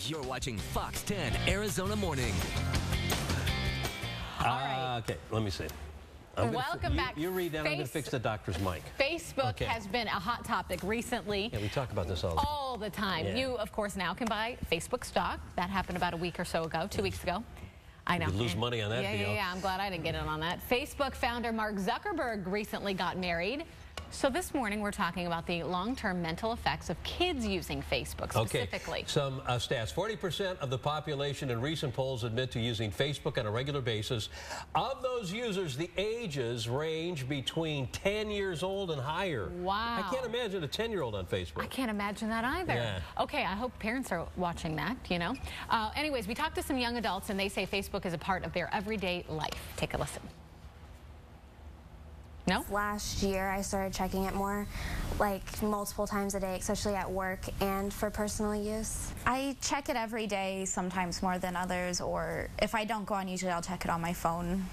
You're watching Fox 10 Arizona Morning. All right. Okay, let me see. Welcome back. You read down. I'm going to fix the doctor's mic. Facebook has been a hot topic recently. Yeah, we talk about this all the time. Yeah. You, of course, now can buy Facebook stock. That happened about a week or so ago, 2 weeks ago. I know. You lose money on that deal. Yeah, I'm glad I didn't get in on that. Facebook founder Mark Zuckerberg recently got married. So this morning we're talking about the long-term mental effects of kids using Facebook specifically. Okay. Some stats. 40% of the population in recent polls admit to using Facebook on a regular basis. Of those users, the ages range between 10 years old and higher. Wow. I can't imagine a 10-year-old on Facebook. I can't imagine that either. Yeah. Okay, I hope parents are watching that, you know. Anyways, we talked to some young adults and they say Facebook is a part of their everyday life. Take a listen. No? Last year, I started checking it more, like multiple times a day, especially at work and for personal use. I check it every day, sometimes more than others, or if I don't go on, usually I'll check it on my phone.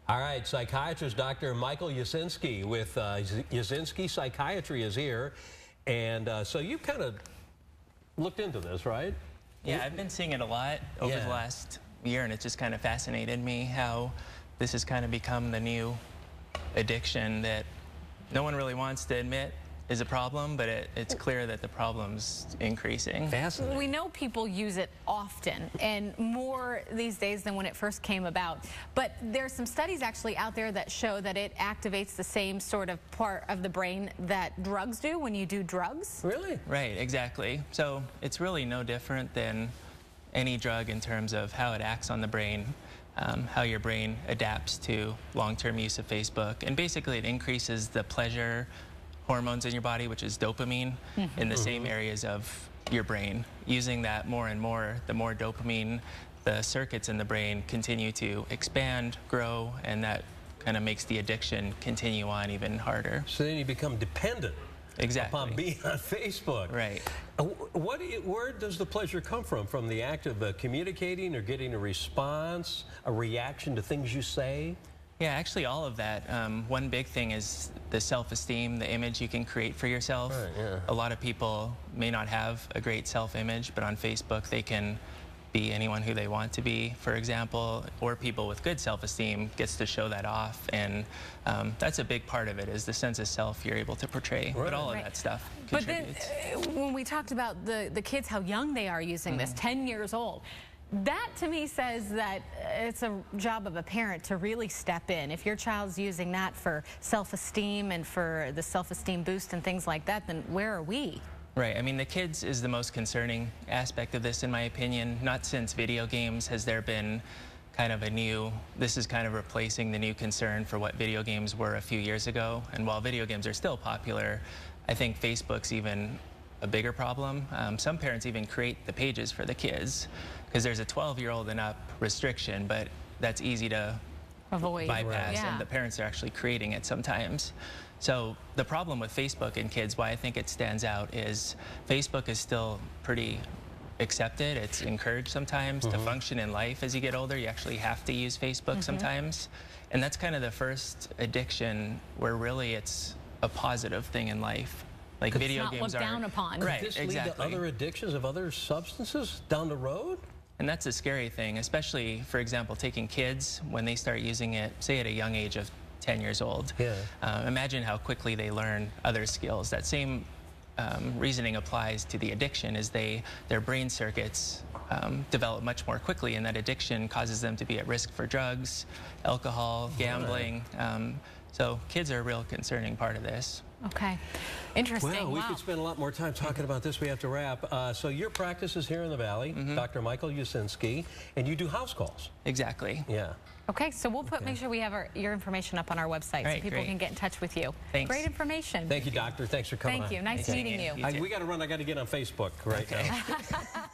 All right, psychiatrist Dr. Michael Yasinski with Yasinski Psychiatry is here. And so you've kind of looked into this, right? Yeah, I've been seeing it a lot over the last year, and it just kind of fascinated me how this has kind of become the new addiction that no one really wants to admit is a problem, but it's clear that the problem's increasing. Fascinating. We know people use it often and more these days than when it first came about. But there's some studies actually out there that show that it activates the same sort of part of the brain that drugs do when you do drugs. Really? Right, exactly. So it's really no different than any drug in terms of how it acts on the brain. How your brain adapts to long-term use of Facebook. And basically it increases the pleasure hormones in your body, which is dopamine, in the same areas of your brain. Using that more and more, the more dopamine, the circuits in the brain continue to expand, grow, and that kind of makes the addiction continue on even harder. So then you become dependent. Exactly. Upon being on Facebook. Right. Where does the pleasure come from? From the act of communicating or getting a response, a reaction to things you say? Yeah, actually all of that. One big thing is the self-esteem, the image you can create for yourself. Right, yeah. A lot of people may not have a great self-image, but on Facebook they can be anyone who they want to be, for example, or people with good self-esteem gets to show that off, and that's a big part of it, is the sense of self you're able to portray. Right. But all of that stuff contributes. But then when we talked about the kids, how young they are using this, 10 years old, that to me says that it's a job of a parent to really step in. If your child's using that for self-esteem and for the self-esteem boost and things like that, then where are we? Right. I mean, the kids is the most concerning aspect of this, in my opinion. Not since video games has there been kind of this is kind of replacing the new concern for what video games were a few years ago. And while video games are still popular, I think Facebook's even a bigger problem. Some parents even create the pages for the kids because there's a 12-year-old and up restriction, but that's easy to avoid, bypass, and the parents are actually creating it sometimes. So the problem with Facebook and kids, why I think it stands out, is Facebook is still pretty accepted. It's encouraged sometimes to function in life. As you get older, you actually have to use Facebook sometimes. And that's kind of the first addiction where really it's a positive thing in life. Like video games are down upon. Right, Could this exactly. lead to other addictions of other substances down the road? And that's a scary thing, especially, for example, taking kids when they start using it, say at a young age of 10 years old. Yeah. Imagine how quickly they learn other skills. That same reasoning applies to the addiction, is their brain circuits develop much more quickly, and that addiction causes them to be at risk for drugs, alcohol, gambling. So kids are a real concerning part of this. Okay. Interesting. Well, we could spend a lot more time talking about this. We have to wrap. So your practice is here in the Valley, Dr. Michael Yasinski, and you do house calls. Exactly. Yeah. Okay, so we'll make sure we have your information up on our website so people can get in touch with you. Thanks. Great information. Thank you, doctor. Thanks for coming on. Thank you. Nice meeting you. We got to run. I got to get on Facebook right now.